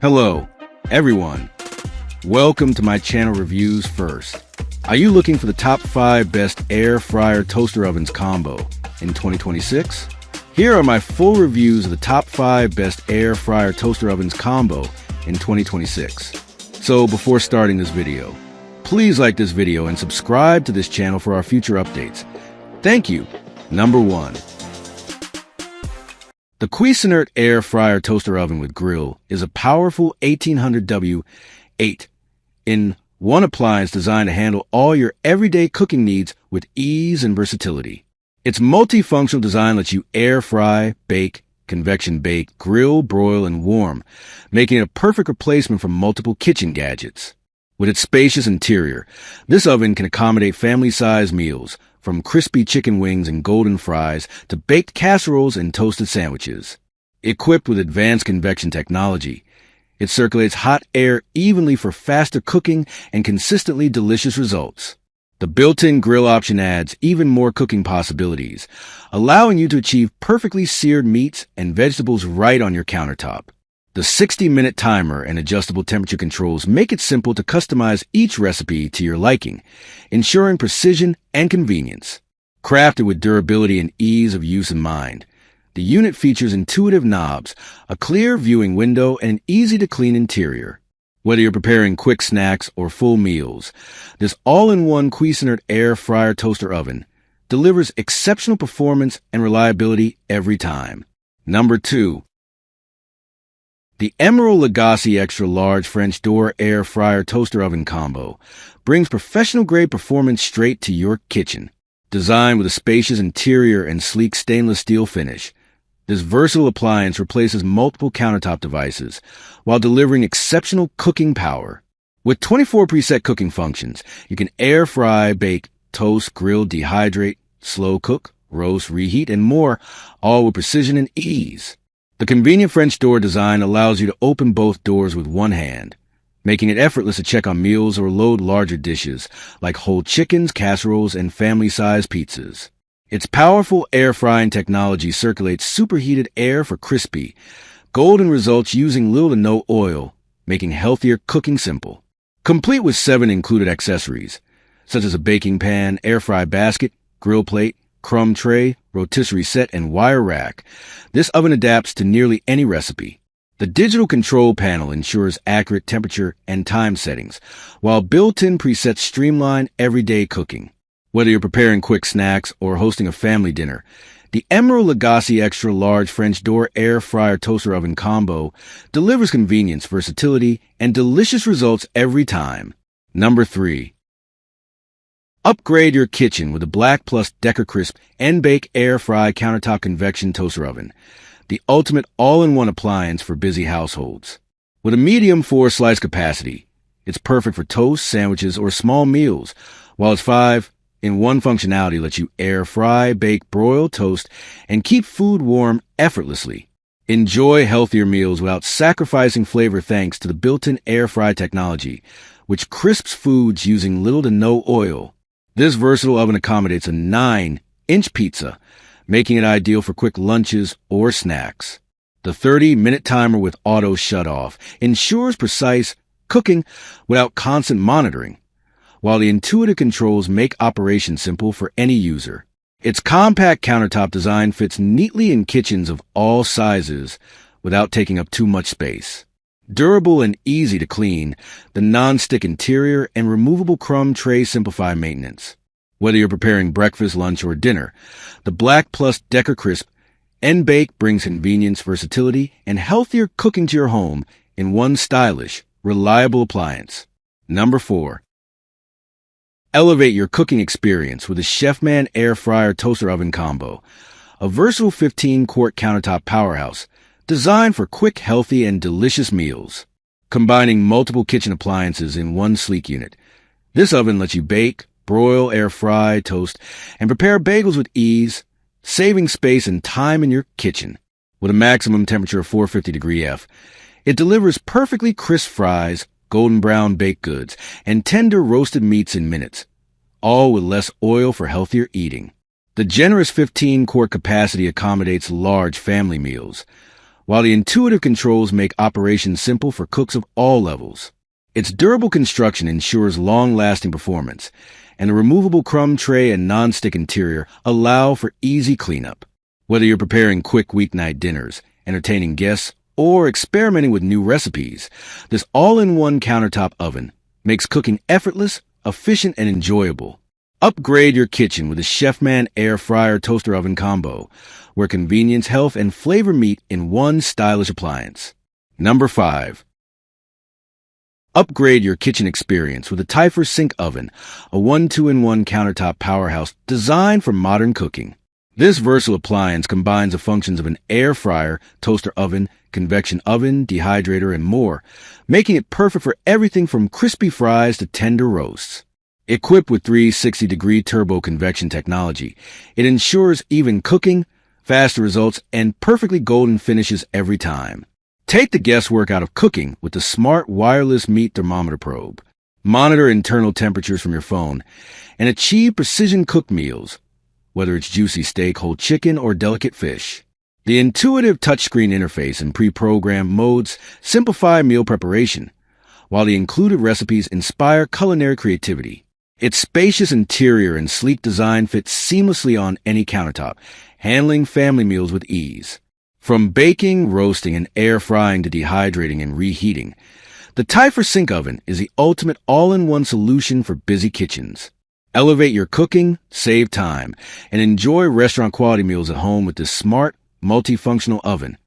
Hello, everyone. Welcome to my channel Reviews First. Are you looking for the top 5 best air fryer toaster ovens combo in 2026? Here are my full reviews of the top 5 best air fryer toaster ovens combo in 2026. So before starting this video, please like this video and subscribe to this channel for our future updates. Thank you. Number 1. The Cuisinart Air Fryer Toaster Oven with Grill is a powerful 1800W 8-in-1 appliance designed to handle all your everyday cooking needs with ease and versatility. Its multifunctional design lets you air fry, bake, convection bake, grill, broil, and warm, making it a perfect replacement for multiple kitchen gadgets. With its spacious interior, this oven can accommodate family-sized meals, from crispy chicken wings and golden fries to baked casseroles and toasted sandwiches. Equipped with advanced convection technology, it circulates hot air evenly for faster cooking and consistently delicious results. The built-in grill option adds even more cooking possibilities, allowing you to achieve perfectly seared meats and vegetables right on your countertop. The 60-minute timer and adjustable temperature controls make it simple to customize each recipe to your liking, ensuring precision and convenience. Crafted with durability and ease of use in mind, the unit features intuitive knobs, a clear viewing window, and an easy-to-clean interior. Whether you're preparing quick snacks or full meals, this all-in-one Cuisinart Air Fryer Toaster Oven delivers exceptional performance and reliability every time. Number 2. The Emeril Lagasse Extra Large French Door Air Fryer Toaster Oven Combo brings professional-grade performance straight to your kitchen. Designed with a spacious interior and sleek stainless steel finish, this versatile appliance replaces multiple countertop devices while delivering exceptional cooking power. With 24 preset cooking functions, you can air fry, bake, toast, grill, dehydrate, slow cook, roast, reheat, and more, all with precision and ease. The convenient French door design allows you to open both doors with one hand, making it effortless to check on meals or load larger dishes like whole chickens, casseroles, and family-sized pizzas. Its powerful air frying technology circulates superheated air for crispy, golden results using little to no oil, making healthier cooking simple. Complete with 7 included accessories, such as a baking pan, air fry basket, grill plate, crumb tray, rotisserie set, and wire rack, this oven adapts to nearly any recipe. The digital control panel ensures accurate temperature and time settings, while built-in presets streamline everyday cooking. Whether you're preparing quick snacks or hosting a family dinner, the Emeril Lagasse Extra Large French Door Air Fryer Toaster Oven Combo delivers convenience, versatility, and delicious results every time. Number 3. Upgrade your kitchen with a BLACK+DECKER Crisp and Bake Air Fry Countertop Convection Toaster Oven, the ultimate all-in-one appliance for busy households. With a medium 4-slice capacity, it's perfect for toast, sandwiches, or small meals, while its 5-in-1 functionality lets you air fry, bake, broil, toast, and keep food warm effortlessly. Enjoy healthier meals without sacrificing flavor thanks to the built-in air fry technology, which crisps foods using little to no oil. This versatile oven accommodates a 9-inch pizza, making it ideal for quick lunches or snacks. The 30-minute timer with auto shut-off ensures precise cooking without constant monitoring, while the intuitive controls make operation simple for any user. Its compact countertop design fits neatly in kitchens of all sizes without taking up too much space. Durable and easy to clean, the non-stick interior and removable crumb tray simplify maintenance. Whether you're preparing breakfast, lunch, or dinner, the BLACK+DECKER Crisp and Bake brings convenience, versatility, and healthier cooking to your home in one stylish, reliable appliance. Number 4. Elevate your cooking experience with the Chefman Air Fryer Toaster Oven Combo, a versatile 15-quart countertop powerhouse designed for quick, healthy, and delicious meals. Combining multiple kitchen appliances in one sleek unit, this oven lets you bake, broil, air fry, toast, and prepare bagels with ease, saving space and time in your kitchen. With a maximum temperature of 450 F, it delivers perfectly crisp fries, golden brown baked goods, and tender roasted meats in minutes, all with less oil for healthier eating. The generous 15-quart capacity accommodates large family meals, while the intuitive controls make operations simple for cooks of all levels. Its durable construction ensures long-lasting performance, and the removable crumb tray and non-stick interior allow for easy cleanup. Whether you're preparing quick weeknight dinners, entertaining guests, or experimenting with new recipes, this all-in-one countertop oven makes cooking effortless, efficient, and enjoyable. Upgrade your kitchen with the Chefman air fryer toaster oven combo, where convenience, health, and flavor meet in one stylish appliance. Number 5. Upgrade your kitchen experience with the Typhus Sink Oven, a 1-2-in-1 countertop powerhouse designed for modern cooking. This versatile appliance combines the functions of an air fryer, toaster oven, convection oven, dehydrator, and more, making it perfect for everything from crispy fries to tender roasts. Equipped with 360-degree turbo convection technology, it ensures even cooking, faster results, and perfectly golden finishes every time. Take the guesswork out of cooking with the smart wireless meat thermometer probe. Monitor internal temperatures from your phone and achieve precision-cooked meals, whether it's juicy steak, whole chicken, or delicate fish. The intuitive touchscreen interface and pre-programmed modes simplify meal preparation, while the included recipes inspire culinary creativity. Its spacious interior and sleek design fit seamlessly on any countertop, handling family meals with ease. From baking, roasting, and air frying to dehydrating and reheating, the Typhus Sink Oven is the ultimate all-in-one solution for busy kitchens. Elevate your cooking, save time, and enjoy restaurant-quality meals at home with this smart, multifunctional oven